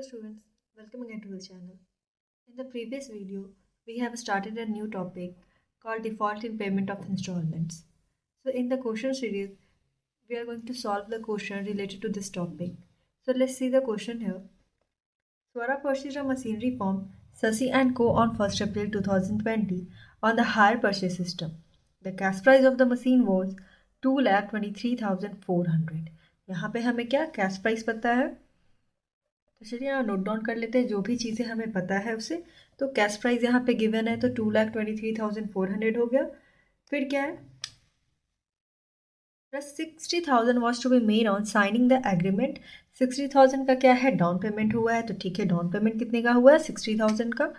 students, welcome again to the channel. In the previous video, we have started a new topic called default in payment of installments. So in the question series, we are going to solve the question related to this topic. So let's see the question here. Swara purchased a machinery from Sasi and Co. on 1st April 2020 on the hire purchase system. The cash price of the machine was 2,23,400. यहाँ पे हमें क्या cash price पता है, तो चलिए यहाँ note down कर लेते हैं जो भी चीज़ें हमें पता है उसे। तो कैश प्राइस यहाँ पे गिवन है तो 2,23,400 हो गया। फिर क्या है, plus 60,000 was to be made on signing the agreement. 60,000 का क्या है, डाउन पेमेंट हुआ है, तो ठीक है डाउन पेमेंट कितने का हुआ है, 60,000 का।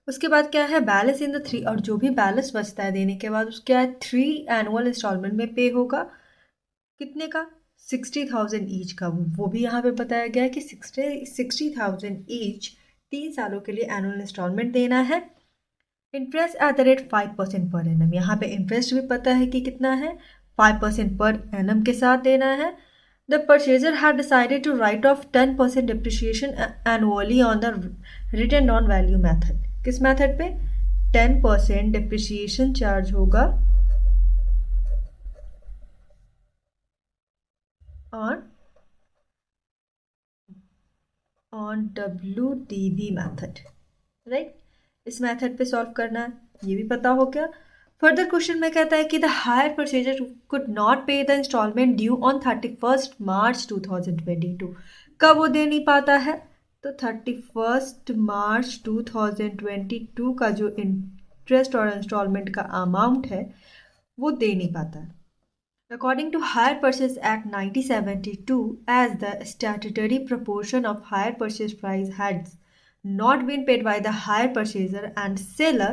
उसके बाद क्या है, बैलेंस इन द 3, और जो भी बैलेंस बचता है देने के बाद उसका 3 एनुअल इंस्टॉलमेंट में पे होगा, कितने का, 60,000 ईच का। वो भी यहाँ पे बताया गया है कि 60,000 ईच 3 सालों के लिए एनुअल इंस्टॉलमेंट देना है। Interest at the rate 5% per annum, यहाँ पे इंटरेस्ट भी पता है कि कितना है, 5% पर एनम के साथ देना है। The purchaser had decided to write off 10% depreciation annually on the return on value method. किस मैथड पे, 10% डिप्रिसिएशन चार्ज होगा ऑन WDV मैथड, राइट। इस मैथड पे सॉल्व करना है, ये भी पता हो गया। फर्दर क्वेश्चन में कहता है कि the hire purchaser could not pay the instalment due on 31 March 2022। कब वो दे नहीं पाता है, तो 31 मार्च 2022 का जो इंटरेस्ट और इंस्टॉलमेंट का अमाउंट है वो दे नहीं पाता है। According to Hire Purchase Act 1972, as the statutory proportion of hire purchase price had not been paid by the hire purchaser and seller,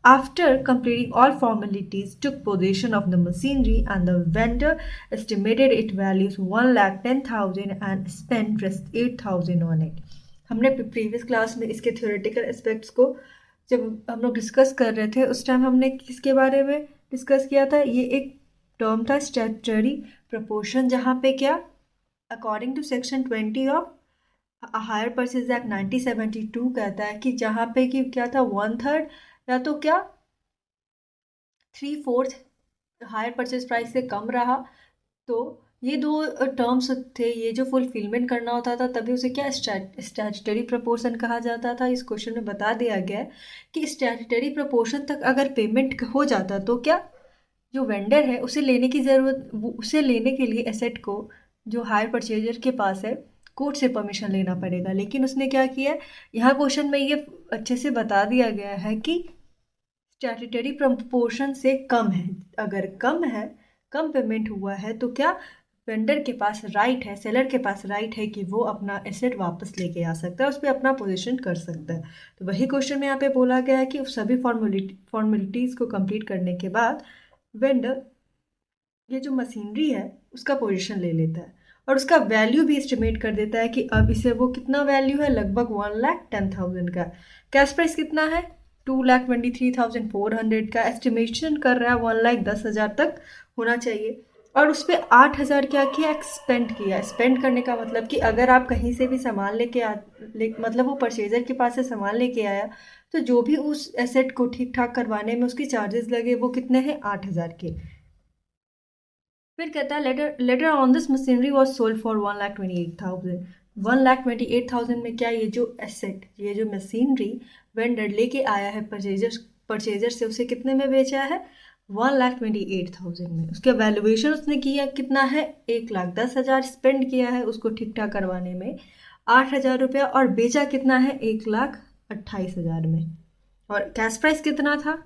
after completing all formalities, took possession of the machinery and the vendor estimated its values 1,10,000 and spent rest 8,000 on it. हमने previous class में इसके theoretical aspects को जब हम लोग discuss कर रहे थे उस टाइम हमने किसके बारे में डिस्कस किया था, ये एक टर्म था स्टैट्यूटरी प्रपोर्शन, जहाँ पे क्या, according to section 20 of hire purchase act 1972 कहता है कि जहाँ पे कि क्या था, 1/3 या तो क्या 3/4 हायर परचेज प्राइस से कम रहा, तो ये दो टर्म्स थे, ये जो फुलफिलमेंट करना होता था तभी उसे क्या स्टैट्यूटरी प्रपोर्शन कहा जाता था। इस क्वेश्चन में बता दिया गया है कि स्टैट्यूटरी प्रपोर्शन तक अगर पेमेंट हो जाता तो क्या, जो वेंडर है उसे लेने की ज़रूरत, उसे लेने के लिए एसेट को जो हायर परचेजर के पास है कोर्ट से परमिशन लेना पड़ेगा। लेकिन उसने क्या किया, यहाँ क्वेश्चन में ये अच्छे से बता दिया गया है कि स्टैट्यूटरी प्रपोर्शन से कम है, अगर कम है, कम पेमेंट हुआ है तो क्या, वेंडर के पास राइट है, सेलर के पास राइट है कि वो अपना एसेट वापस लेके आ सकता है, उस पर अपना पोजीशन कर सकता है। तो वही क्वेश्चन में यहाँ पे बोला गया है कि उस सभी फॉर्मेलिटीज़ को कंप्लीट करने के बाद वेंडर ये जो मशीनरी है उसका पोजीशन ले लेता है और उसका वैल्यू भी एस्टिमेट कर देता है कि अब इसे वो कितना वैल्यू है, लगभग 1,10,000 का। कैश प्राइस कितना है, 2,23,400 का। एस्टिमेशन कर रहा है 1,10,000 तक होना चाहिए, और उस पर 8,000 क्या किया, एक्सपेंड किया। स्पेंड करने का मतलब कि अगर आप कहीं से भी सामान मतलब वो परचेजर के पास से सामान लेके आया तो जो भी उस एसेट को ठीक ठाक करवाने में उसके चार्जेस लगे वो कितने हैं, 8,000 के। फिर कहता है later on this machinery was sold for 1,28,000। 1,28,000 में क्या, ये जो एसेट, ये जो मशीनरी वेंडर लेके आया है परचेजर से, उसे कितने में बेचा है, 1,28,000 में। उसका वैल्यूएशन उसने किया कितना है, 1,10,000 स्पेंड किया है उसको ठीक ठाक करवाने में, 8,000 रुपया, और बेचा कितना है, 1,28,000 में। और कैश प्राइस कितना था,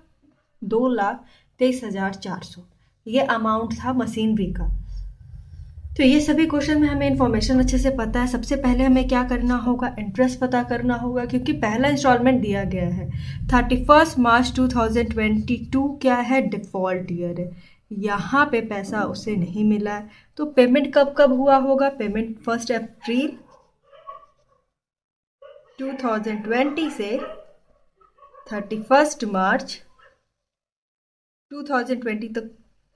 2,23,400। ये अमाउंट था मशीनरी का। तो ये सभी क्वेश्चन में हमें इन्फॉर्मेशन अच्छे से पता है। सबसे पहले हमें क्या करना होगा, इंटरेस्ट पता करना होगा, क्योंकि पहला इंस्टॉलमेंट दिया गया है 31 मार्च 2022 क्या है, डिफ़ॉल्ट ईयर है, यहाँ पे पैसा उसे नहीं मिला है। तो पेमेंट कब कब हुआ होगा, पेमेंट 1 अप्रैल 2020 से 31 मार्च 2020 तक,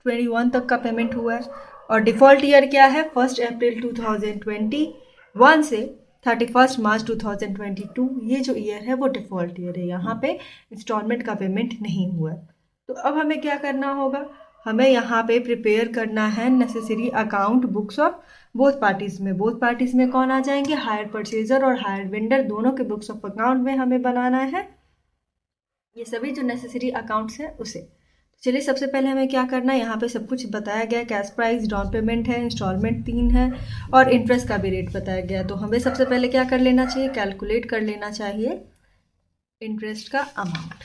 21 तक का पेमेंट हुआ है। और डिफ़ॉल्ट ईयर क्या है, 1 अप्रैल 2021 से 31 मार्च 2022 ये जो ईयर है वो डिफ़ॉल्ट ईयर है, यहाँ पे इंस्टॉलमेंट का पेमेंट नहीं हुआ है। तो अब हमें क्या करना होगा, हमें यहाँ पे प्रिपेयर करना है necessary account books of both parties में कौन आ जाएंगे, हायर परचेजर और हायर वेंडर, दोनों के बुक्स ऑफ अकाउंट में हमें बनाना है ये सभी जो नेसेसरी अकाउंट्स हैं उसे। चलिए सबसे पहले हमें क्या करना है, यहाँ पे सब कुछ बताया गया है, कैश प्राइस, डाउन पेमेंट है, इंस्टॉलमेंट 3 है और इंटरेस्ट का भी रेट बताया गया है। तो हमें सबसे पहले क्या कर लेना चाहिए, कैलकुलेट कर लेना चाहिए इंटरेस्ट का अमाउंट।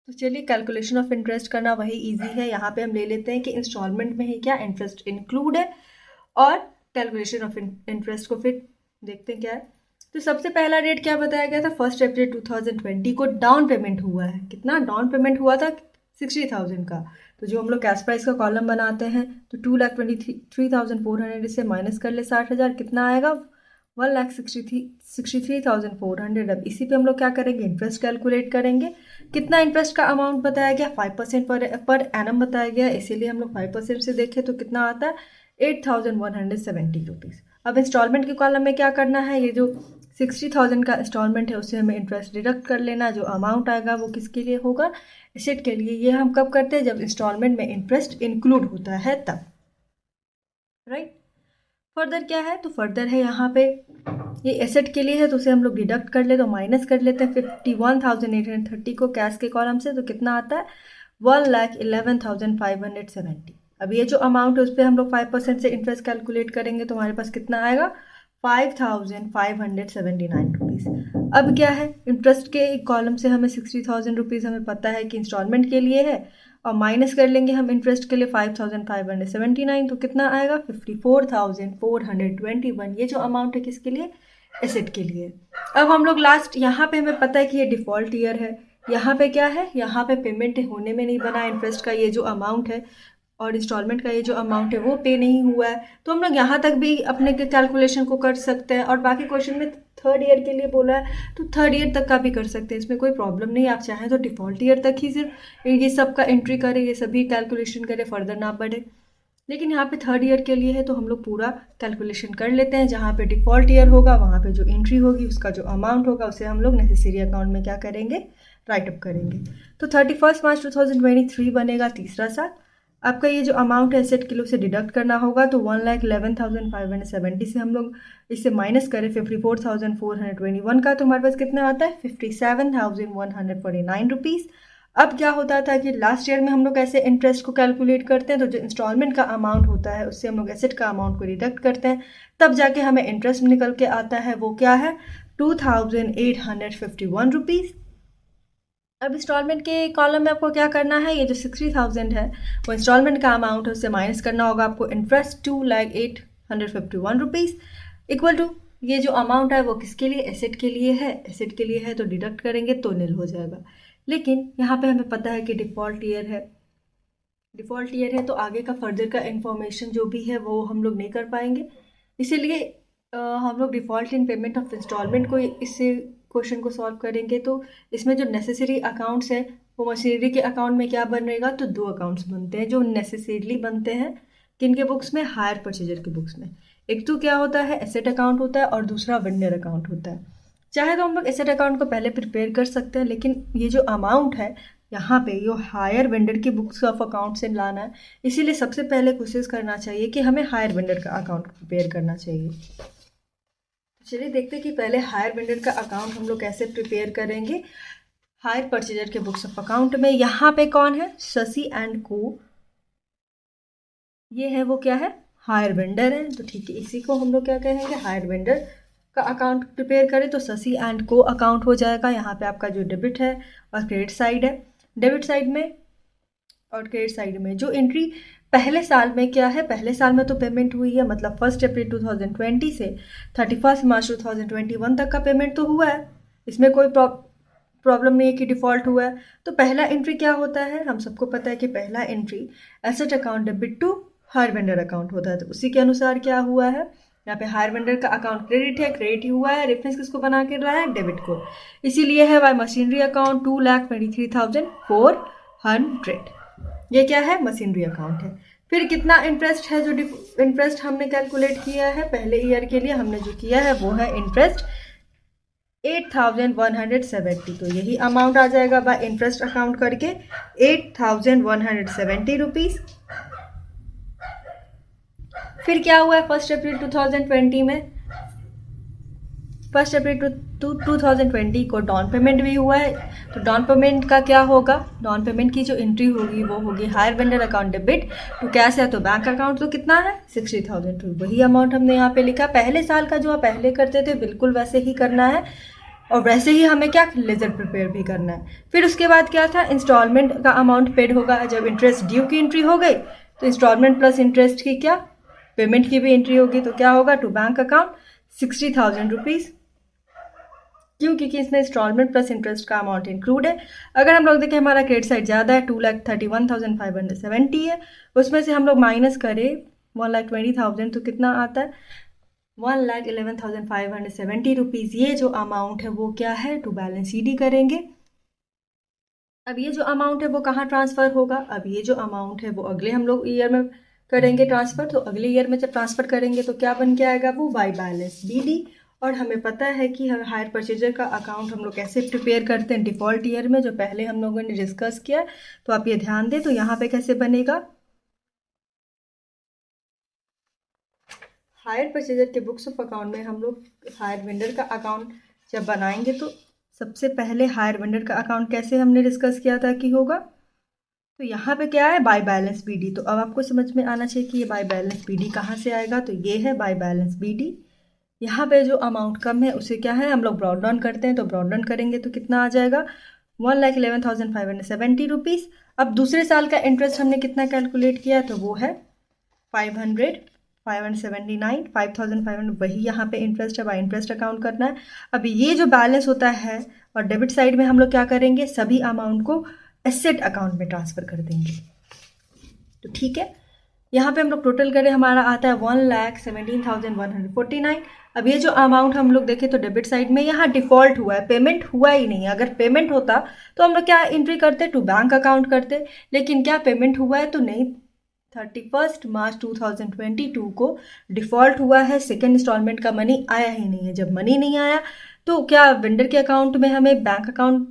तो चलिए कैलकुलेशन ऑफ इंटरेस्ट करना वही इजी है, यहाँ पे हम ले लेते हैं कि इंस्टॉलमेंट में ही क्या इंटरेस्ट इंक्लूड है और कैलकुलेशन ऑफ इंटरेस्ट को फिर देखते हैं क्या है। तो सबसे पहला रेट क्या बताया गया था, 1 अप्रैल 2020 को डाउन पेमेंट हुआ है। कितना डाउन पेमेंट हुआ था, 60,000 का। तो जो हम लोग कैश प्राइस का कॉलम बनाते हैं तो 2,23,400 इससे माइनस कर ले 60,000, कितना आएगा 1,63,400। अब इसी पे हम लोग क्या करेंगे, इंटरेस्ट कैलकुलेट करेंगे। कितना इंटरेस्ट का अमाउंट बताया गया, 5% पर एनम बताया गया, इसीलिए हम लोग 5% से देखें तो कितना आता है 8,170 रुपीज़। अब इंस्टॉलमेंट के कॉलम में क्या करना है, ये जो 60,000 का इंस्टॉलमेंट है उससे हमें इंटरेस्ट डिडक्ट कर लेना। जो अमाउंट आएगा वो किसके लिए होगा, एसेट के लिए। ये हम कब करते हैं, जब इंस्टॉलमेंट में इंटरेस्ट इंक्लूड होता है तब, राइट। फर्दर क्या है, तो फर्दर है यहाँ पे ये एसेट के लिए है तो उसे हम लोग डिडक्ट कर ले तो माइनस कर लेते हैं 51,830 को कैश के कॉलम से, तो कितना आता है 1,11,570। अब ये जो अमाउंट है उस पर हम लोग 5% से इंटरेस्ट कैलकुलेट करेंगे तो हमारे पास कितना आएगा 5,579 रुपीज़। अब क्या है, इंटरेस्ट के कॉलम से हमें 60,000 रुपीज़ हमें पता है कि इंस्टॉलमेंट के लिए है और माइनस कर लेंगे हम इंटरेस्ट के लिए 5,579, तो कितना आएगा 54,421। ये जो अमाउंट है किसके लिए, एसेट के लिए। अब हम लोग लास्ट यहाँ पे हमें पता है कि ये डिफ़ॉल्ट ईयर है, यहाँ पे क्या है, यहाँ पे पेमेंट होने में नहीं बना इंटरेस्ट का ये जो अमाउंट है और इंस्टॉलमेंट का ये जो अमाउंट है वो पे नहीं हुआ है। तो हम लोग यहाँ तक भी अपने कैलकुलेशन को कर सकते हैं और बाकी क्वेश्चन में 3rd ईयर के लिए बोला है तो 3rd ईयर तक का भी कर सकते हैं, इसमें कोई प्रॉब्लम नहीं। आप चाहें तो डिफ़ॉल्ट ईयर तक ही सिर्फ ये सब का एंट्री करें, ये सभी कैलकुलेशन करें, फर्दर ना बढ़े। लेकिन यहाँ पे 3rd ईयर के लिए है तो हम लोग पूरा कैलकुलेशन कर लेते हैं। जहाँ पे डिफ़ॉल्ट ईयर होगा वहाँ पे जो एंट्री होगी उसका जो अमाउंट होगा उसे हम लोग नेसेसरी अकाउंट में क्या करेंगे, राइट अप करेंगे। तो 31 मार्च 2023 बनेगा तीसरा साल। आपका ये जो अमाउंट है एसेट किलो से डिडक्ट करना होगा तो 1,11,570 से हम लोग इससे माइनस करें 54,421 का, तो हमारे पास कितना आता है 57,149 रुपीज़। अब क्या होता था कि लास्ट ईयर में हम लोग ऐसे इंटरेस्ट को कैलकुलेट करते हैं तो जो इंस्टॉलमेंट का अमाउंट होता है उससे हम लोग एसेट का अमाउंट को डिडक्ट करते हैं, तब जाके हमें इंटरेस्ट निकल के आता है, वो क्या है 2,851 रुपीज़। अब इंस्टॉलमेंट के कॉलम में आपको क्या करना है, ये जो 60,000 है वो इंस्टॉलमेंट का अमाउंट है उससे माइनस करना होगा आपको इंटरेस्ट 2,0851 रुपीज़ इक्वल टू ये जो अमाउंट है वो किसके लिए, एसेट के लिए है। एसेट के लिए है तो डिडक्ट करेंगे तो निल हो जाएगा। लेकिन यहाँ पे हमें पता है कि डिफ़ॉल्ट ईयर है तो आगे का फर्दर का इन्फॉर्मेशन जो भी है वो हम लोग नहीं कर पाएंगे, इसीलिए हम लोग default in payment of instalment को इससे क्वेश्चन को सॉल्व करेंगे। तो इसमें जो नेसेसरी अकाउंट्स हैं वो मशीनरी के अकाउंट में क्या बनेगा, तो 2 अकाउंट्स बनते हैं जो नेसेसरीली बनते हैं किनके बुक्स में, हायर परचेजर के बुक्स में। एक तो क्या होता है एसेट अकाउंट होता है और दूसरा वेंडर अकाउंट होता है। चाहे तो हम लोग एसेट अकाउंट को पहले प्रिपेयर कर सकते हैं, लेकिन ये जो अमाउंट है यहाँ पे ये हायर वेंडर की बुक्स ऑफ अकाउंट से लाना है, इसीलिए सबसे पहले कोशिश करना चाहिए कि हमें हायर वेंडर का अकाउंट प्रिपेयर करना चाहिए। चलिए देखते हैं कि पहले हायर वेंडर का अकाउंट हम लोग कैसे प्रिपेयर करेंगे। हायर परचेजर के बुक्स ऑफ अकाउंट में यहाँ पे कौन है, शशि एंड को, ये है वो क्या है, हायर वेंडर है। तो ठीक है, इसी को हम लोग क्या कहेंगे, हायर वेंडर का अकाउंट प्रिपेयर करें तो शशि एंड को अकाउंट हो जाएगा। यहाँ पे आपका जो डेबिट है और क्रेडिट साइड है, डेबिट साइड में और क्रेडिट साइड में जो एंट्री पहले साल में क्या है, पहले साल में तो पेमेंट हुई है, मतलब 1 अप्रैल 2020 से 31 मार्च 2021 तक का पेमेंट तो हुआ है, इसमें कोई प्रॉब्लम नहीं है कि डिफ़ॉल्ट हुआ है। तो पहला एंट्री क्या होता है, हम सबको पता है कि पहला entry asset account debit to hire vendor account होता है। तो उसी के अनुसार क्या हुआ है, यहाँ पे हायर वेंडर का अकाउंट क्रेडिट है, क्रेडिट ही हुआ है, रेफरेंस किसको बना के रहा है, डेबिट को, इसीलिए है वाई मशीनरी अकाउंट 2,23,400। ये क्या है, मशीनरी अकाउंट है। फिर कितना इंटरेस्ट है, जो इंटरेस्ट हमने कैलकुलेट किया है पहले ईयर के लिए, हमने जो किया है वो है इंटरेस्ट 8170। तो यही अमाउंट आ जाएगा बाय इंटरेस्ट अकाउंट करके 8170 रुपीज़। फिर क्या हुआ है 1 अप्रैल 2020 में, 1 अप्रैल 2020 को डाउन पेमेंट भी हुआ है। तो डाउन पेमेंट का क्या होगा, डाउन पेमेंट की जो एंट्री होगी वो होगी hire vendor account debit to cash है तो बैंक अकाउंट। तो कितना है 60,000। तो वही अमाउंट हमने यहाँ पे लिखा। पहले साल का जो आप पहले करते थे बिल्कुल वैसे ही करना है, और वैसे ही हमें क्या लेजर प्रिपेयर भी करना है। फिर उसके बाद क्या था, इंस्टॉलमेंट का अमाउंट पेड होगा। जब इंटरेस्ट ड्यू की एंट्री हो गई तो इंस्टॉलमेंट प्लस इंटरेस्ट की क्या पेमेंट की भी एंट्री होगी। तो क्या होगा टू बैंक अकाउंट 60,000 रुपीज़। क्यों, क्योंकि इसमें इंस्टॉलमेंट प्लस इंटरेस्ट का अमाउंट इंक्लूड है। अगर हम लोग देखें हमारा क्रेडिट साइड ज़्यादा है 2,31,570 है, उसमें से हम लोग माइनस करें 1,20,000 तो कितना आता है 1,11,570 रुपीज़। ये जो अमाउंट है वो क्या है टू बैलेंस ईडी करेंगे। अब ये जो अमाउंट है वो कहाँ ट्रांसफ़र होगा, अब ये जो अमाउंट है वो अगले हम लोग ईयर में करेंगे ट्रांसफ़र। तो अगले ईयर में जब ट्रांसफ़र करेंगे तो क्या बन के आएगा वो बाय बैलेंस बीडी। और हमें पता है कि हायर परचेजर का अकाउंट हम लोग कैसे प्रिपेयर करते हैं डिफ़ॉल्ट ईयर में, जो पहले हम लोगों ने डिस्कस किया। तो आप ये ध्यान दें। तो यहाँ पे कैसे बनेगा, हायर परचेजर के बुक्स ऑफ अकाउंट में हम लोग हायर वेंडर का अकाउंट जब बनाएंगे तो सबसे पहले हायर वेंडर का अकाउंट कैसे हमने डिस्कस किया था कि होगा। तो यहाँ पे क्या है बाय बैलेंस बीडी। तो अब आपको समझ में आना चाहिए कि ये बाय बैलेंस बीडी कहाँ से आएगा। तो ये है बाय बैलेंस बीडी। यहाँ पे जो अमाउंट कम है उसे क्या है हम लोग ब्रॉड डाउन करते हैं। तो ब्रॉड डाउन करेंगे तो कितना आ जाएगा 1,11,570 रुपीज़। अब दूसरे साल का इंटरेस्ट हमने कितना कैलकुलेट किया तो वो है 5,579 वही यहाँ पे इंटरेस्ट है, बाय इंटरेस्ट अकाउंट करना है। अब ये जो बैलेंस होता है और डेबिट साइड में हम लोग क्या करेंगे, सभी अमाउंट को एसेट अकाउंट में ट्रांसफ़र कर देंगे। तो ठीक है, यहाँ पे हम लोग टोटल करें हमारा आता है 1,17,149। अब ये जो अमाउंट हम लोग देखें तो डेबिट साइड में यहाँ डिफ़ॉल्ट हुआ है, पेमेंट हुआ ही नहीं है। अगर पेमेंट होता तो हम लोग क्या एंट्री करते टू बैंक अकाउंट करते, लेकिन क्या पेमेंट हुआ है तो नहीं। 31 मार्च 2022 को डिफ़ॉल्ट हुआ है, सेकेंड इंस्टॉलमेंट का मनी आया ही नहीं है। जब मनी नहीं आया तो क्या वेंडर के अकाउंट में हमें बैंक अकाउंट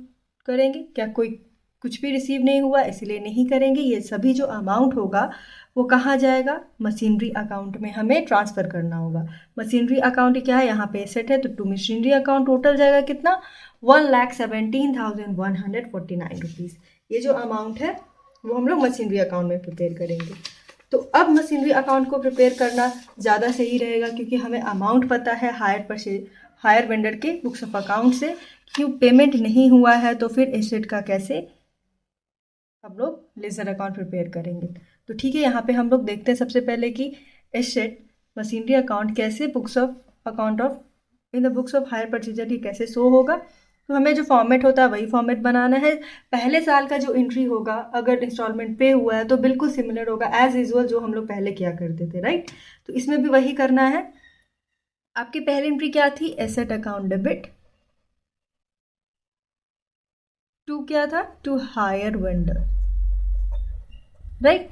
करेंगे, क्या कोई कुछ भी रिसीव नहीं हुआ इसलिए नहीं करेंगे। ये सभी जो अमाउंट होगा वो कहाँ जाएगा, मशीनरी अकाउंट में हमें ट्रांसफ़र करना होगा। मशीनरी अकाउंट क्या है, यहाँ पे एसेट है तो टू मशीनरी अकाउंट टोटल जाएगा कितना 1,17,149 रुपीज़। ये जो अमाउंट है वो हम लोग मशीनरी अकाउंट में प्रिपेयर करेंगे। तो अब मशीनरी अकाउंट को प्रिपेयर करना ज़्यादा सही रहेगा क्योंकि हमें अमाउंट पता है हायर वेंडर के बुक्स ऑफ अकाउंट से। क्यों पेमेंट नहीं हुआ है तो फिर एसेट का कैसे हम लोग लेजर अकाउंट प्रिपेयर करेंगे। तो ठीक है, यहाँ पे हम लोग देखते हैं सबसे पहले कि एसेट मशीनरी अकाउंट कैसे books of account of in the books of hire purchaser ही कैसे शो होगा। तो हमें जो फॉर्मेट होता है वही फॉर्मेट बनाना है। पहले साल का जो एंट्री होगा अगर इंस्टॉलमेंट पे हुआ है तो बिल्कुल सिमिलर होगा एज यूजुअल जो हम लोग पहले किया करते थे, राइट। तो इसमें भी वही करना है। आपकी पहली एंट्री क्या थी, एसेट अकाउंट डेबिट टू क्या था, टू हायर वेंडर, राइट।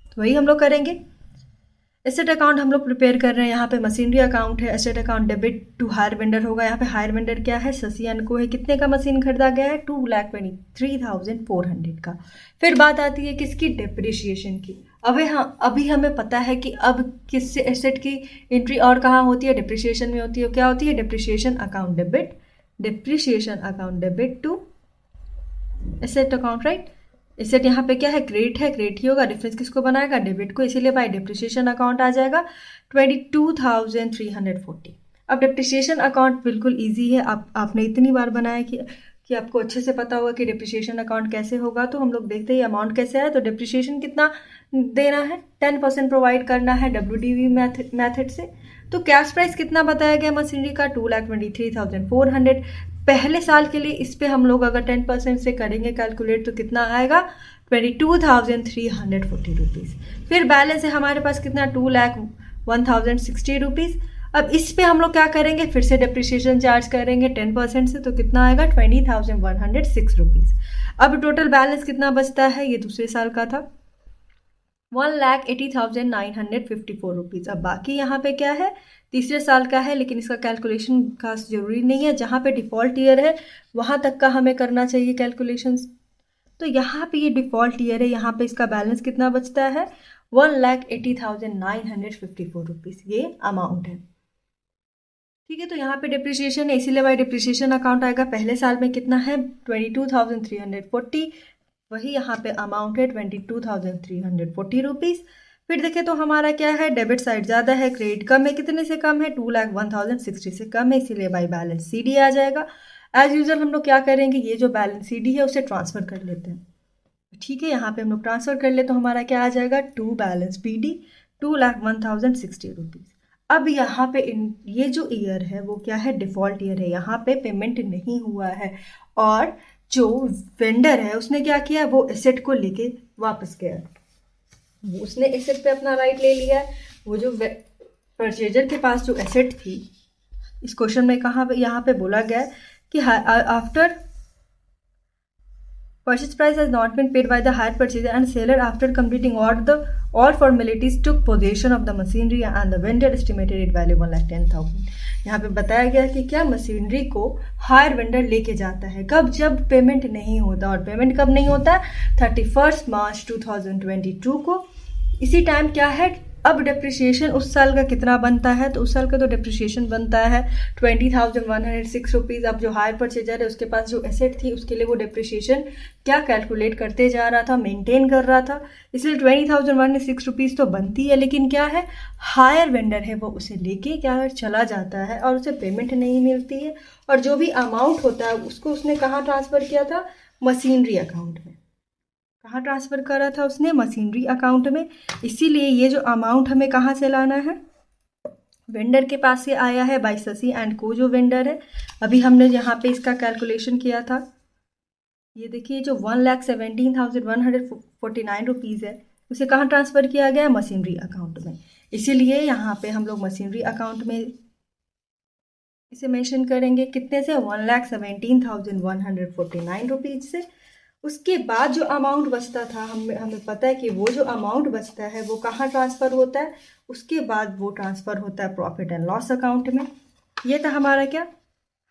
तो वही हम लोग करेंगे। एसेट अकाउंट हम लोग प्रिपेयर कर रहे हैं, यहाँ पे मशीनरी अकाउंट है, asset account debit to hire vendor होगा। यहाँ पे हायर वेंडर क्या है, शशि एंड को है। कितने का मशीन खरीदा गया है, 2,23,400 का। फिर बात आती है किसकी, डेप्रिसिएशन की। अभी हमें पता है कि अब किससे एसेट की एंट्री और कहाँ होती है, डेप्रिसिएशन में होती है। क्या होती है, depreciation account debit, depreciation account debit to asset account, right. Asset यहाँ पे क्या है, क्रेडिट है, क्रेडिट ही होगा। डिफरेंस किसको बनाएगा, डेबिट को, इसीलिए बाय डेप्रिसिएशन अकाउंट आ जाएगा 22,340। अब डेप्रिसिएशन अकाउंट बिल्कुल इजी है, आपने इतनी बार बनाया कि आपको अच्छे से पता होगा कि डेप्रिसिएशन अकाउंट कैसे होगा। तो हम लोग देखते हैं अमाउंट कैसे है। तो डेप्रिसिएशन कितना देना है, 10% प्रोवाइड करना है WDV मैथड से। तो कैश प्राइस कितना बताया गया मशीनरी का, 2,23,400। पहले साल के लिए इस पे हम लोग अगर 10% से करेंगे कैलकुलेट तो कितना आएगा, 22,340 रुपीज़। फिर बैलेंस है हमारे पास कितना, 2,01,060 रुपीज़। अब इस पे हम लोग क्या करेंगे, फिर से डेप्रिसिएशन चार्ज करेंगे 10% से, तो कितना आएगा 20,106 रुपीज़। अब टोटल बैलेंस कितना बचता है, ये दूसरे साल का था 1,80,954 रुपीज़। अब बाकी यहाँ पे क्या है, तीसरे साल का है, लेकिन इसका कैलकुलेशन खास ज़रूरी नहीं है। जहाँ पे डिफ़ॉल्ट ईयर है वहाँ तक का हमें करना चाहिए कैलकुलेशंस। तो यहाँ पे ये डिफ़ॉल्ट ईयर है, यहाँ पे इसका बैलेंस कितना बचता है, 1,80,954 रुपीज़ ये अमाउंट है। ठीक है, तो यहाँ पे डिप्रिसिएशन है, इसीलिए बाई डिप्रिसिएशन अकाउंट आएगा। पहले साल में कितना है, 22,340, वही यहाँ पे अमाउंट है 22,340 रुपीज़। फिर देखें तो हमारा क्या है, डेबिट साइड ज़्यादा है, क्रेडिट कम है, कितने से कम है, 2,01,060 से कम है, इसीलिए बाई बैलेंस सी डी आ जाएगा। एज यूजल हम लोग क्या करेंगे, ये जो बैलेंस सी डी है उसे ट्रांसफ़र कर लेते हैं। ठीक है, यहाँ पे हम लोग ट्रांसफ़र कर ले तो हमारा क्या आ जाएगा, to balance P D 2,01,060 rupees. अब यहाँ पे ये जो ईयर है वो क्या है, डिफ़ॉल्ट ईयर है, यहाँ पे पेमेंट नहीं हुआ है और जो वेंडर है उसने क्या किया, वो एसेट को लेके वापस गया, उसने एसेट पे अपना राइट ले लिया। वो जो परचेजर के पास जो एसेट थी, इस क्वेश्चन में कहाँ पे यहाँ पे बोला गया है कि after purchase price has not been paid by the hired purchaser and seller after completing all formalities took possession of the machinery and the vendor estimated it value 1,10,000। यहाँ पे बताया गया कि क्या मशीनरी को हायर वेंडर लेके जाता है कब, जब पेमेंट नहीं होता। और पेमेंट कब नहीं होता, 31 मार्च 2022 को। इसी टाइम क्या है, अब डिप्रिसिएशन उस साल का कितना बनता है, तो उस साल का तो डिप्रिसिएशन बनता है 20,106 रुपीज़। अब जो हायर परचेजर है उसके पास जो एसेट थी उसके लिए वो डिप्रिसिएशन क्या कैलकुलेट करते जा रहा था, मेंटेन कर रहा था, इसलिए 20,106 रुपीज़ तो बनती है। लेकिन क्या है, हायर वेंडर है वो उसे लेके क्या है, चला जाता है और उसे पेमेंट नहीं मिलती है। और जो भी अमाउंट होता है उसको उसने कहाँ ट्रांसफ़र किया था, मशीनरी अकाउंट में। कहाँ ट्रांसफ़र करा था उसने, मशीनरी अकाउंट में। इसीलिए ये जो अमाउंट हमें कहाँ से लाना है, वेंडर के पास से आया है, बाई शशि एंड को जो वेंडर है। अभी हमने यहाँ पे इसका कैलकुलेशन किया था, ये देखिए जो 1,17,149 रुपीज़ है उसे कहाँ ट्रांसफ़र किया गया है, मशीनरी अकाउंट में। इसीलिए यहाँ पे हम लोग मशीनरी अकाउंट में इसे मेंशन करेंगे, कितने से, 1,17,149 रुपीज़ से। उसके बाद जो अमाउंट बचता था, हमें पता है कि वो जो अमाउंट बचता है वो कहाँ ट्रांसफ़र होता है, उसके बाद वो ट्रांसफ़र होता है प्रॉफिट एंड लॉस अकाउंट में। ये था हमारा क्या,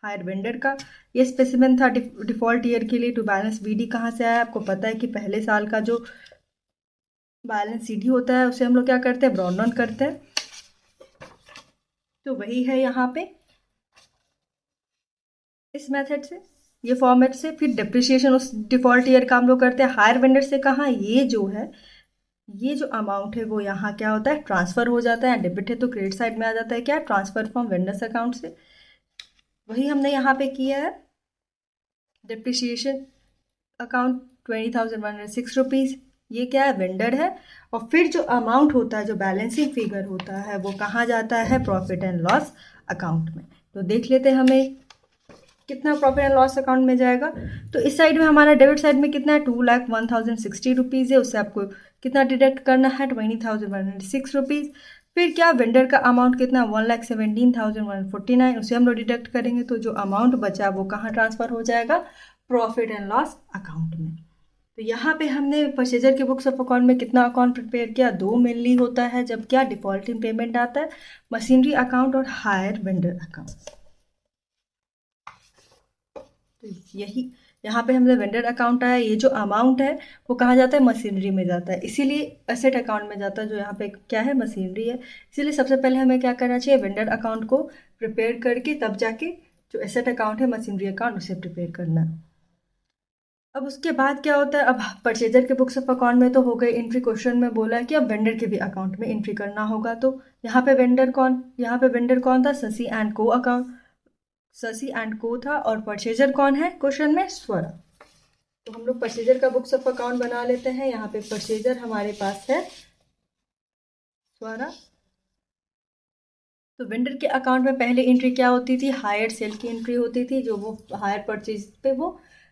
हायर वेंडर का। ये स्पेसिमेन था डिफ़ॉल्ट ईयर के लिए। टू बैलेंस बीडी कहाँ से आया, आपको पता है कि पहले साल का जो बैलेंस सीडी होता है उसे हम लोग क्या करते हैं, ब्रॉड डाउन करते हैं, तो वही है यहाँ पे इस मेथड से, ये फॉर्मेट से। फिर डिप्रिसिएशन उस डिफ़ॉल्ट ईयर का हम लोग करते हैं हायर वेंडर से। कहाँ, ये जो है, ये जो अमाउंट है वो यहाँ क्या होता है, ट्रांसफ़र हो जाता है। डेबिट है तो क्रेडिट साइड में आ जाता है क्या, ट्रांसफ़र फ्रॉम वेंडर्स अकाउंट से। वही हमने यहाँ पे किया है, डिप्रिसिएशन अकाउंट 20,106 रुपीज़, ये क्या है, वेंडर है। और फिर जो अमाउंट होता है, जो बैलेंसिंग फिगर होता है, वो कहाँ जाता है, प्रॉफिट एंड लॉस अकाउंट में। तो देख लेते हैं हमें कितना प्रॉफिट एंड लॉस अकाउंट में जाएगा। तो इस साइड में हमारा डेबिट साइड में कितना है, 2,01,060 रुपीज़ है, उससे आपको कितना डिडक्ट करना है, 20,106 रुपीज़। फिर क्या, वेंडर का अमाउंट कितना, 1,17,149, उसे हम लोग डिडक्ट करेंगे, तो जो अमाउंट बचा वो कहाँ ट्रांसफ़र हो जाएगा, प्रॉफिट एंड लॉस अकाउंट में। तो यहाँ पे हमने परचेजर के बुक्स ऑफ अकाउंट में कितना अकाउंट प्रिपेयर किया, दो मेनली होता है जब क्या डिफॉल्टिंग पेमेंट आता है, मशीनरी अकाउंट और हायर वेंडर अकाउंट। तो यही यहाँ पे हमने वेंडर अकाउंट आया, ये जो अमाउंट है वो कहाँ जाता है, मशीनरी में जाता है, इसीलिए एसेट अकाउंट में जाता है, जो यहाँ पे क्या है, मशीनरी है। इसीलिए सबसे पहले हमें क्या करना चाहिए, वेंडर अकाउंट को प्रिपेयर करके तब जाके जो एसेट अकाउंट है, मशीनरी अकाउंट, उसे प्रिपेयर करना। अब उसके बाद क्या होता है, अब परचेजर के बुक्स ऑफ अकाउंट में तो हो गई एंट्री। क्वेश्चन में बोला है कि अब वेंडर के भी अकाउंट में एंट्री करना होगा। तो यहाँ पे वेंडर कौन था, शशि एंड को अकाउंट, शशि एंड को था। और परचेजर कौन है क्वेश्चन में, स्वरा। तो हम लोग परचेजर का बुक्स ऑफ अकाउंट बना लेते हैं। यहाँ पे परचेजर हमारे पास है स्वरा। तो वेंडर के अकाउंट में पहले एंट्री क्या होती थी, हायर सेल की एंट्री होती थी, जो वो हायर परचेज पे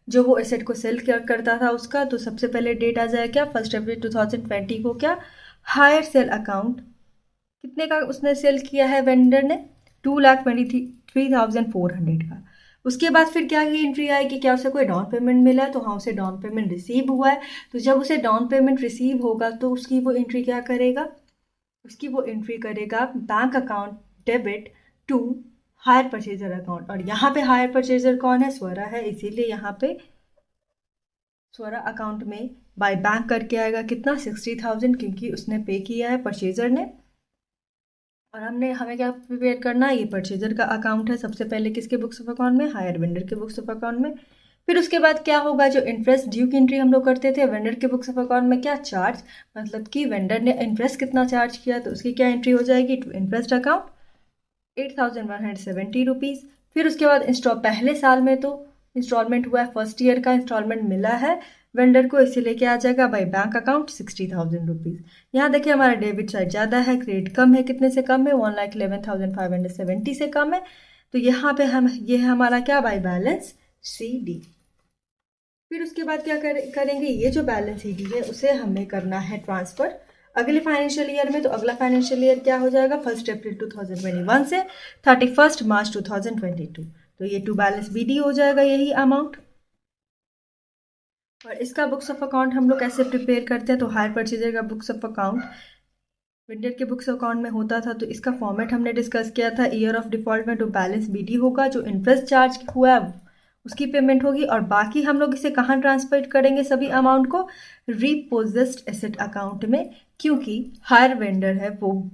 जो वो एसेट को सेल करता था उसका। तो सबसे पहले डेट आ जाए क्या, 1 अप्रैल 2020 को क्या, हायर सेल अकाउंट कितने का उसने सेल किया है वेंडर ने, 2,23,400 का। उसके बाद फिर क्या की एंट्री आएगी, क्या उसे कोई डाउन पेमेंट मिला है, तो हाँ उसे डाउन पेमेंट रिसीव हुआ है। तो जब उसे डाउन पेमेंट रिसीव होगा तो उसकी वो एंट्री क्या करेगा, उसकी वो एंट्री करेगा bank account debit to hire purchaser account. और यहाँ पे हायर परचेजर कौन है, स्वरा है, इसीलिए यहाँ पे स्वरा अकाउंट में बाय बैंक करके आएगा कितना, 60,000, क्योंकि उसने पे किया है परचेजर ने। और हमें क्या प्रिपेयर करना है, ये परचेजर का अकाउंट है सबसे पहले किसके बुक्स ऑफ अकाउंट में, हायर वेंडर के बुक्स ऑफ अकाउंट में। फिर उसके बाद क्या होगा, जो इंटरेस्ट ड्यू की एंट्री हम लोग करते थे वेंडर के बुक्स ऑफ अकाउंट में, क्या चार्ज, मतलब कि वेंडर ने इंटरेस्ट कितना चार्ज किया तो उसकी क्या एंट्री हो जाएगी, टू इंटरेस्ट अकाउंट 8,170 रुपीज़। फिर उसके बाद पहले साल में तो इंस्टॉलमेंट हुआ है, फर्स्ट ईयर का इंस्टॉलमेंट मिला है वेंडर को, इसीलिए क्या आ जाएगा, बाई बैंक अकाउंट 60,000 रुपीज़। यहाँ देखिए हमारा डेबिट साइड ज़्यादा है, क्रेडिट कम है, कितने से कम है, 1,11,570 से कम है। तो यहाँ पे ये है हमारा क्या, बाई बैलेंस CD। फिर उसके बाद क्या करेंगे, ये जो बैलेंस CD है उसे हमें करना है ट्रांसफ़र अगले फाइनेंशियल ईयर में। तो अगला फाइनेंशियल ईयर क्या हो जाएगा, 1 अप्रैल 2021 से 31 मार्च 2022। तो ये टू बैलेंस BD हो जाएगा यही अमाउंट। और इसका बुक्स ऑफ अकाउंट हम लोग कैसे प्रिपेयर करते हैं, तो हायर परचेजर का बुक्स ऑफ अकाउंट वेंडर के बुक्स अकाउंट में होता था, तो इसका फॉर्मेट हमने डिस्कस किया था, ईयर ऑफ डिफॉल्ट में टू बैलेंस BD होगा, जो इंटरेस्ट चार्ज हुआ है उसकी पेमेंट होगी। और बाकी हम लोग इसे कहाँ ट्रांसफर करेंगे, सभी अमाउंट को रीपोजेस्ड एसेट अकाउंट में, क्योंकि हायर वेंडर है वो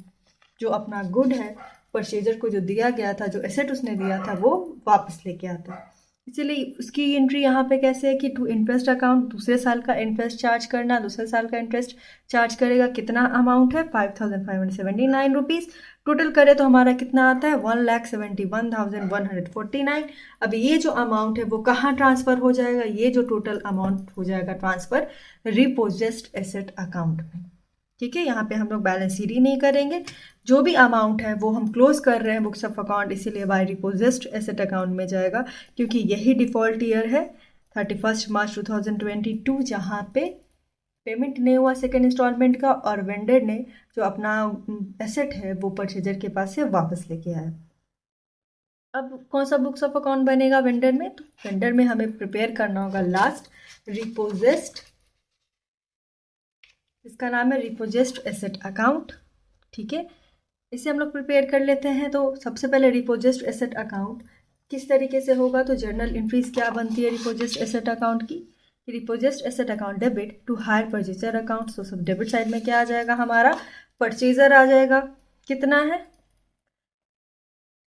जो अपना गुड है परचेजर को जो दिया गया था, जो एसेट उसने दिया था वो वापस लेके आता है। इसीलिए उसकी एंट्री यहाँ पे कैसे है कि टू इंटरेस्ट अकाउंट, दूसरे साल का इंटरेस्ट चार्ज करना, दूसरे साल का इंटरेस्ट चार्ज करेगा, कितना अमाउंट है 5,579 रुपीज़। टोटल करे तो हमारा कितना आता है 1,71,149। अब ये जो अमाउंट है वो कहाँ ट्रांसफ़र हो जाएगा, ये जो टोटल अमाउंट हो जाएगा ट्रांसफ़र रिपोजेस्ड एसेट अकाउंट में। ठीक है, यहाँ पे हम लोग बैलेंस CD नहीं करेंगे, जो भी अमाउंट है वो हम क्लोज कर रहे हैं बुक्स ऑफ अकाउंट, इसीलिए बाय रिपोजेस्ड एसेट अकाउंट में जाएगा, क्योंकि यही डिफ़ॉल्ट ईयर है 31 मार्च 2022, जहाँ पे पेमेंट नहीं हुआ सेकेंड इंस्टॉलमेंट का, और वेंडर ने जो अपना एसेट है वो परचेजर के पास से वापस लेके आया। अब कौन सा बुक्स ऑफ अकाउंट बनेगा वेंडर में, तो वेंडर में हमें प्रिपेयर करना होगा लास्ट रिपोजेस्ड, इसका नाम है रिपोजेस्ड एसेट अकाउंट। ठीक है, इसे हम लोग प्रिपेयर कर लेते हैं। तो सबसे पहले रिपोजेस्ड एसेट अकाउंट किस तरीके से होगा, तो जर्नल एंट्रीज क्या बनती है रिपोजेस्ड एसेट अकाउंट की, repossessed asset account debit to hire purchaser account. तो सब डेबिट साइड में क्या आ जाएगा, हमारा परचेजर आ जाएगा, कितना है,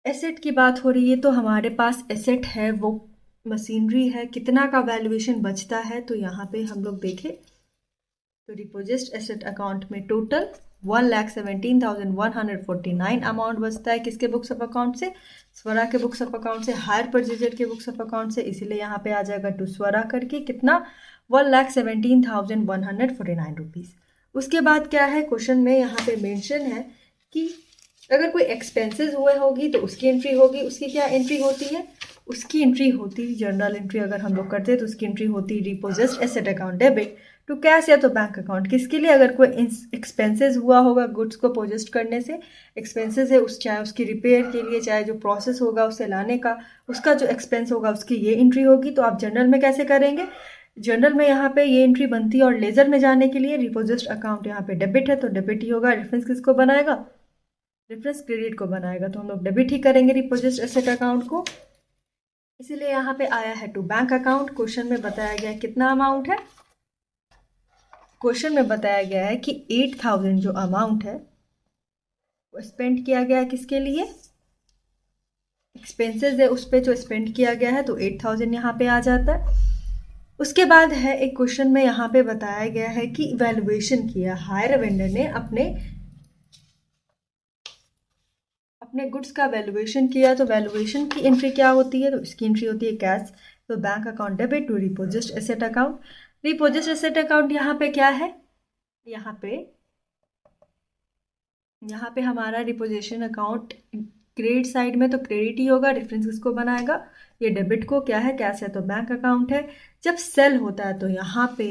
एसेट की बात हो रही है तो हमारे पास एसेट है वो मशीनरी है, कितना का वैल्यूएशन बचता है, तो यहाँ पे हम लोग देखें तो रिपोजेस्ड एसेट अकाउंट में टोटल 1,17,149 अमाउंट बचता है, किसके बुक्स ऑफ अकाउंट से, स्वरा के बुक्स ऑफ अकाउंट से, हायर परचेजर के बुक्स ऑफ अकाउंट से, इसीलिए यहाँ पे आ जाएगा टू स्वरा करके कितना 1,17,149 रुपीज़। उसके बाद क्या है, क्वेश्चन में यहाँ पे मेंशन है कि अगर कोई एक्सपेंसेस हुए होगी तो उसकी एंट्री होगी, उसकी क्या एंट्री होती है, उसकी एंट्री होती जर्नल एंट्री अगर हम लोग करते हैं तो उसकी एंट्री होती repossessed asset account debit to cash या तो बैंक अकाउंट। किसके लिए, अगर कोई एक्सपेंसेस हुआ होगा गुड्स को पोजेस्ट करने से, एक्सपेंसेस है उस, चाहे उसकी रिपेयर के लिए, चाहे जो प्रोसेस होगा उसे लाने का, उसका जो एक्सपेंस होगा उसकी ये एंट्री होगी। तो आप जनरल में कैसे करेंगे, जनरल में यहाँ पे ये एंट्री बनती है, और लेजर में जाने के लिए रिपोजेस्ड अकाउंट यहाँ पे डेबिट है तो डेबिट ही होगा, रेफरेंस किसको बनाएगा, रेफरेंस क्रेडिट को बनाएगा, तो हम लोग डेबिट ही करेंगे रिपोजेस्ड एसेट अकाउंट को, इसीलिए यहाँ पे आया है टू बैंक अकाउंट। क्वेश्चन में बताया गया कितना अमाउंट है, क्वेश्चन में बताया गया है कि 8,000 जो अमाउंट है वो स्पेंड किया गया है, किसके लिए, एक्सपेंसेस है उस पर जो स्पेंड किया गया है, तो 8,000 यहाँ पे आ जाता है। उसके बाद है एक क्वेश्चन में यहाँ पे बताया गया है कि वैल्यूएशन किया हायर वेंडर ने अपने गुड्स का वैल्यूएशन किया, तो वैल्यूएशन की एंट्री क्या होती है, तो इसकी एंट्री होती है कैश, तो bank account debit to repossessed asset account. Repossessed asset account यहाँ पे क्या है, यहाँ पे हमारा रिपोजेशन अकाउंट क्रेडिट साइड में तो क्रेडिट ही होगा, रेफरेंस किसको बनाएगा, ये डेबिट को, क्या है कैश है तो बैंक अकाउंट है। जब सेल होता है तो यहाँ पे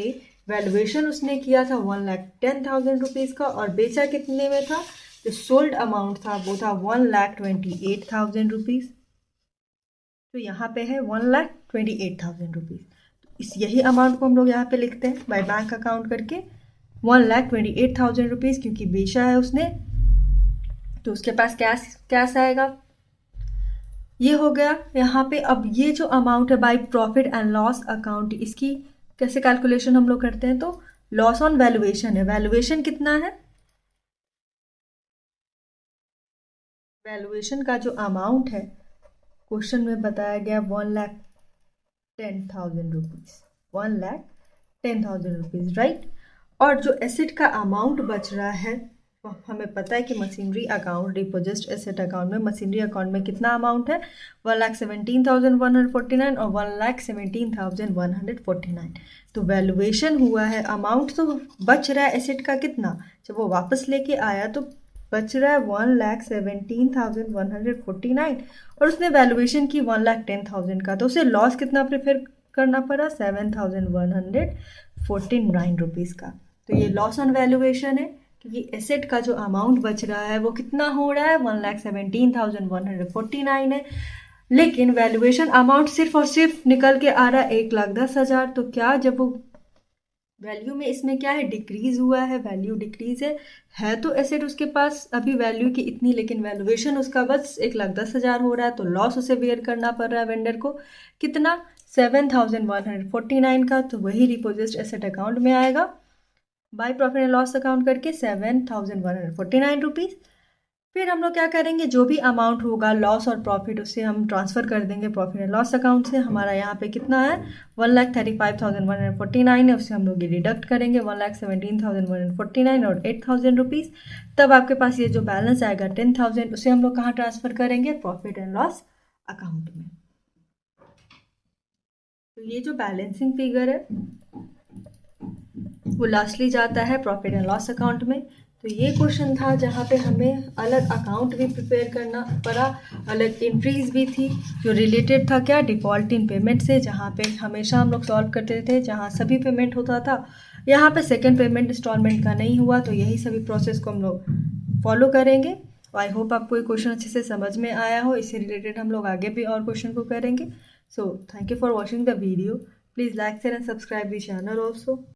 वैल्यूएशन उसने किया था 1,10,000 रुपीज़ का, और बेचा कितने में था, जो सोल्ड अमाउंट था वो था 1,28,000 रुपीज़। तो यहाँ पे है 1,28,000 रुपीज़। तो इस यही अमाउंट को हम लोग यहाँ पे लिखते हैं बाय बैंक अकाउंट करके 1,28,000 रुपीज़, क्योंकि बेचा है उसने तो उसके पास कैश कैश आएगा। ये हो गया यहाँ पे। अब ये जो अमाउंट है by profit and loss account, इसकी कैसे कैलकुलेशन हम लोग करते हैं, तो लॉस ऑन वैल्यूएशन है। वैल्यूएशन कितना है, वैल्यूएशन का जो अमाउंट है क्वेश्चन में बताया गया 1,10,000 रुपीज़, 1,10,000 रुपीज़, राइट। और जो एसेट का अमाउंट बच रहा है, हमें पता है कि machinery account, deposit asset account में मशीनरी अकाउंट में कितना अमाउंट है, 1,17,149 और 1,17,149। तो वैल्यूएशन हुआ है, अमाउंट तो बच रहा है एसेट का कितना, जब वो वापस लेके आया तो बच रहा है 1,17,149 और उसने वैल्यूएशन की 1,10,000 का, तो उसे लॉस कितना प्रिफेयर करना पड़ा, 7,149 रुपीज़ का। तो ये लॉस ऑन वैल्यूएशन है, क्योंकि एसेट का जो अमाउंट बच रहा है वो कितना हो रहा है, 1,17,149 है, लेकिन वैल्यूएशन अमाउंट सिर्फ और सिर्फ निकल के आ रहा है 1,10,000। तो क्या जब वो वैल्यू में इसमें क्या है, डिक्रीज हुआ है, वैल्यू डिक्रीज है तो एसेट उसके पास अभी वैल्यू की इतनी, लेकिन वैल्यूएशन उसका बस 1,10,000 हो रहा है, तो लॉस उसे बेयर करना पड़ रहा है वेंडर को कितना, 7,149 का। तो वही डिपोजिट एसेट अकाउंट में आएगा by profit and loss account करके 7,149 रुपीज़। फिर हम लोग क्या करेंगे, जो भी अमाउंट होगा लॉस और प्रॉफिट उससे हम ट्रांसफ़र कर देंगे प्रॉफिट एंड लॉस अकाउंट से। हमारा यहाँ पे कितना है, 1,35,149 है, उससे हम लोग ये डिडक्ट करेंगे 1,17,149 और 8,000 रुपीज़। तब आपके पास ये जो बैलेंस आएगा 10,000, उसे हम लोग कहाँ ट्रांसफ़र करेंगे, प्रॉफिट एंड लॉस अकाउंट में। तो ये जो बैलेंसिंग फिगर है वो लास्टली जाता है प्रॉफिट एंड लॉस अकाउंट में। तो ये क्वेश्चन था जहाँ पे हमें अलग अकाउंट भी प्रिपेयर करना पड़ा, अलग एंट्रीज भी थी जो रिलेटेड था क्या, डिफ़ॉल्ट इन पेमेंट से, जहाँ पे हमेशा हम लोग सॉल्व करते थे जहाँ सभी पेमेंट होता था। यहाँ पे सेकंड पेमेंट इंस्टॉलमेंट का नहीं हुआ, तो यही सभी प्रोसेस को हम लोग फॉलो करेंगे। आई होप आपको ये क्वेश्चन अच्छे से समझ में आया हो। इससे रिलेटेड हम लोग आगे भी और क्वेश्चन को करेंगे। So thank you for watching the video. Please like share and subscribe the channel also.